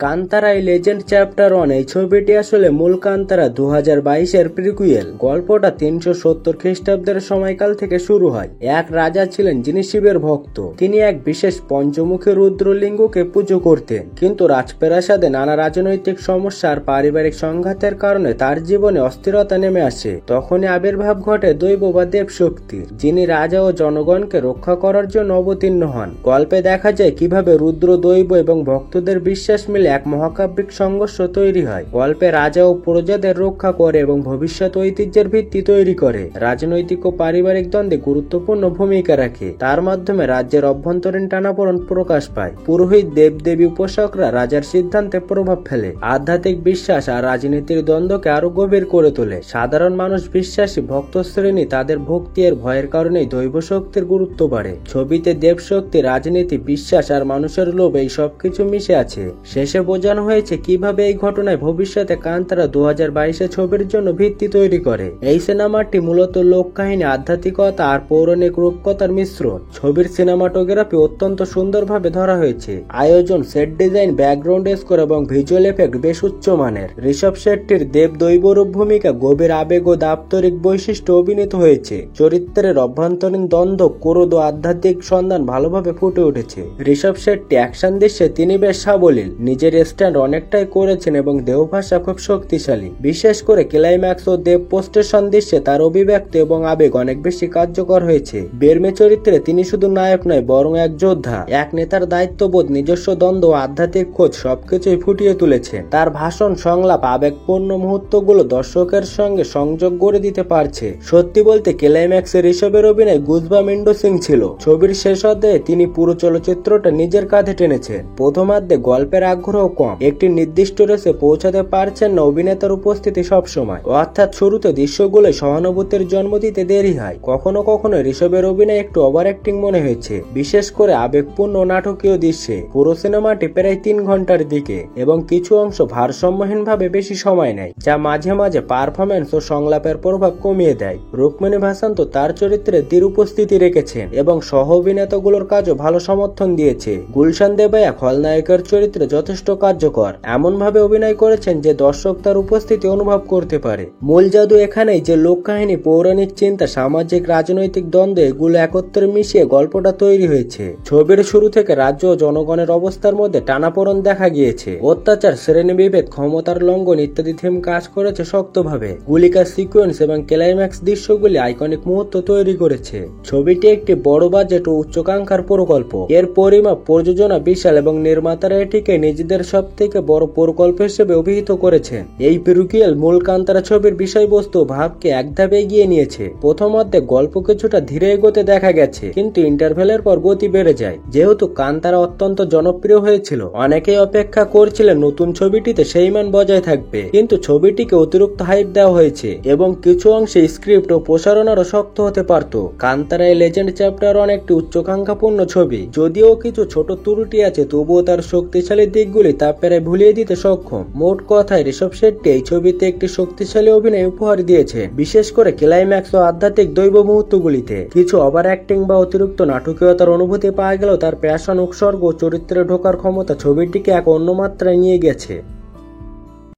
Kantara legend chapter 1 এই ছবিটি আসলে মূল কান্তারা 2022-এর প্রিকুয়েল। গল্পটা 370 খ্রিস্টাব্দের সময়কাল থেকে শুরু হয়। এক রাজা ছিলেন যিনি শিবের ভক্ত। তিনি এক বিশেষ পঞ্চমুখী রুদ্রলিঙ্গকে পুজো করতেন, কিন্তু রাজপ্রাসাদে নানা রাজনৈতিক সমস্যা আর পারিবারিক সংঘাতের কারণে তার জীবনে অস্থিরতা নেমে আসে। তখনই আবির্ভাব ঘটে দৈব বা দেব শক্তির, যিনি রাজা ও জনগণকে রক্ষা করার জন্য অবতীর্ণ হন। গল্পে দেখা যায় কিভাবে রুদ্র, দৈব এবং ভক্তদের বিশ্বাস মিলে এক মহাকাব্যিক সংঘর্ষ তৈরি হয়। গল্পে রাজা ও প্রজাদের রক্ষা করে এবং ভবিষ্যৎ ঐতিহ্যের ভিত্তি তৈরি করে। রাজনৈতিক ও পারিবারিক দ্বন্দ্বে গুরুত্বপূর্ণ ভূমিকা রাখে। তার মাধ্যমে রাজ্যের অভ্যন্তরীণ টানাপোড়েন প্রকাশ পায়। পুরোহিত, দেবদেবী, উপাসকরা রাজার সিদ্ধান্তে প্রভাব ফেলে। আধ্যাত্মিক বিশ্বাস আর রাজনীতির দ্বন্দ্বকে আরো গভীর করে তোলে। সাধারণ মানুষ বিশ্বাসী ভক্ত শ্রেণী তাদের ভক্তি এর ভয়ের কারণেই দৈব শক্তির গুরুত্ব বাড়ে। ছবিতে দেব শক্তি, রাজনীতি, বিশ্বাস আর মানুষের লোভ এই সবকিছু মিশে আছে। শেষে বোঝানো হয়েছে কিভাবে এই ঘটনায় ভবিষ্যতে কান্তারা 2022 ছবির জন্য ভিত্তি তৈরি করে। এই সিনেমাটি মূলত লোককাহিনী, আধ্যাত্মিকতা আর পৌরাণিক রূপকথার মিশ্রণ। ছবির সিনেমাটোগ্রাফি অত্যন্ত সুন্দরভাবে ধরা হয়েছে। আয়োজন, সেট ডিজাইন, ব্যাকগ্রাউন্ড স্কোর এবং ভিজুয়াল এফেক্ট বেশ উচ্চমানের। ঋষভ শেট্টির দেব দৈবরূপ ভূমিকা গভীর আবেগ ও দাপ্তরিক বৈশিষ্ট্য অভিনীত হয়েছে। চরিত্রের অভ্যন্তরীণ দ্বন্দ্ব, ক্রোধ ও আধ্যাত্মিক সন্ধান ভালোভাবে ফুটে উঠেছে। ঋষভ শেট্টি অ্যাকশন দৃশ্যে তিনি বেশ সাবলীল, নিজের স্ট্যান্ড অনেকটাই করেছেন এবং দেহভাষা খুব শক্তিশালী। বিশেষ করে ক্লাইম্যাক্স ও দেব পোস্টেশন দৃশ্যে তার অভিব্যক্তি এবং আবেগ অনেক বেশি কার্যকর হয়েছে। বেরমে চরিত্রে তিনি শুধু নায়ক নয়, বরং এক যোদ্ধা, এক নেতার দায়িত্ববোধ, নিজস্ব দ্বন্দ্ব ও আধ্যাত্মিক খোঁজ সবকিছুই ফুটিয়ে তুলেছেন। তার ভাষণ, সংলাপ, আবেগপূর্ণ মুহূর্তগুলো দর্শকের সঙ্গে সংযোগ গড়ে দিতে পারছে। সত্যি বলতে ক্লাইম্যাক্সে ঋষভের অভিনয় গুজবাম ইন্ডোসিং ছিল। ছবির শেষ অধ্যায়ে তিনি পুরো চলচ্চিত্রটা নিজের কাঁধে টেনেছেন। প্রথমার্ধে গল্পের আগ্রহ কম, একটি নির্দিষ্ট রেসে পৌঁছাতে পারছেন না অভিনেতার উপস্থিতি সবসময়, অর্থাৎ শুরুতে দৃশ্যগুলো সহানুভূতির জন্ম দিতে দেরি হয়। কখনো কখনো ঋষভের অভিনয় একটু ওভার অ্যাক্টিং মনে হয়েছে, বিশেষ করে আবেগপূর্ণ নাটকীয় দৃশ্যে। পুরো সিনেমাটি প্রায় 3 ঘন্টার দিকে এবং কিছু অংশ ভারসাম্যহীন ভাবে বেশি সময় নেয়, যা মাঝে মাঝে পারফরমেন্স ও সংলাপের প্রভাব কমিয়ে দেয়। রুক্মিণী ভাসান্ত তার চরিত্রে দৃঢ় উপস্থিতি রেখেছেন এবং সহ অভিনেতাগুলোর কাজও ভালো সমর্থন দিয়েছে। গুলশান দেবায়া খলনায়কের চরিত্রে যথেষ্ট কার্যকর, এমন ভাবে অভিনয় করেছেন যে দর্শক তার উপস্থিতি অনুভব করতে পারে। মূল জাদু এখানেই যে লোককাহিনী, পৌরাণিক চিন্তা, সামাজিক রাজনৈতিক দ্বন্দ্ব এগুলো একত্রে মিশিয়ে গল্পটা তৈরি হয়েছে। ছবির শুরু থেকে রাজ্য ও জনগণের অবস্থার মধ্যে টানাপোড়েন দেখা গিয়েছে। অত্যাচার, শ্রেণীবিভেদ, ক্ষমতার লঙ্ঘন ইত্যাদি থিম কাজ করেছে শক্তভাবে। গুলিকার সিকোয়েন্স এবং ক্লাইম্যাক্স দৃশ্যগুলি আইকনিক মুহূর্ত তৈরি করেছে। ছবিটি একটি বড় বাজেট ও উচ্চাকাঙ্ক্ষার প্রকল্প। এর পরিমাপ, প্রযোজনা বিশাল এবং নির্মাতারা এটিকে নিজেদের সব থেকে বড় প্রকল্প হিসেবে অভিহিত করেছেন। এই প্রিকুয়েল মূল কান্তারা ছবির বিষয়বস্তু ভাবকে এক ধাপে এগিয়ে নিয়েছে। প্রথম অর্ধে গল্প কিছুটা ধীরে এগোতে দেখা গেছে, কিন্তু ইন্টারভেলের পর গতি বেড়ে যায়। যেহেতু কান্তারা অত্যন্ত জনপ্রিয় হয়েছিল, অনেকেই অপেক্ষা করছিলেন নতুন ছবিটিতে সেই মান বজায় থাকবে, কিন্তু ছবিটিকে অতিরিক্ত হাইপ দেওয়া হয়েছে এবং কিছু অংশে স্ক্রিপ্ট ও প্রসারণারও শক্ত হতে পারত। কান্তারা লেজেন্ড চ্যাপ্টার 1 একটি উচ্চাকাঙ্ক্ষাপূর্ণ ছবি। যদিও কিছু ছোট ত্রুটি আছে, তবুও তার শক্তিশালী দিকগুলি তা প্রায় ভুলিয়ে দিতে সক্ষম। মোট কথায় ঋষভ শেট্টি এই ছবিতে একটি শক্তিশালী অভিনয় উপহার দিয়েছে, বিশেষ করে ক্লাইম্যাক্স ও আধ্যাত্মিক দৈব মুহূর্তগুলিতে। কিছু ওভার অ্যাক্টিং বা অতিরিক্ত নাটকীয়তার অনুভূতি পাওয়া গেলেও তার প্যাশন, উৎসর্গ ও চরিত্রে ঢোকার ক্ষমতা ছবিটিকে এক অন্য মাত্রায় নিয়ে গেছে।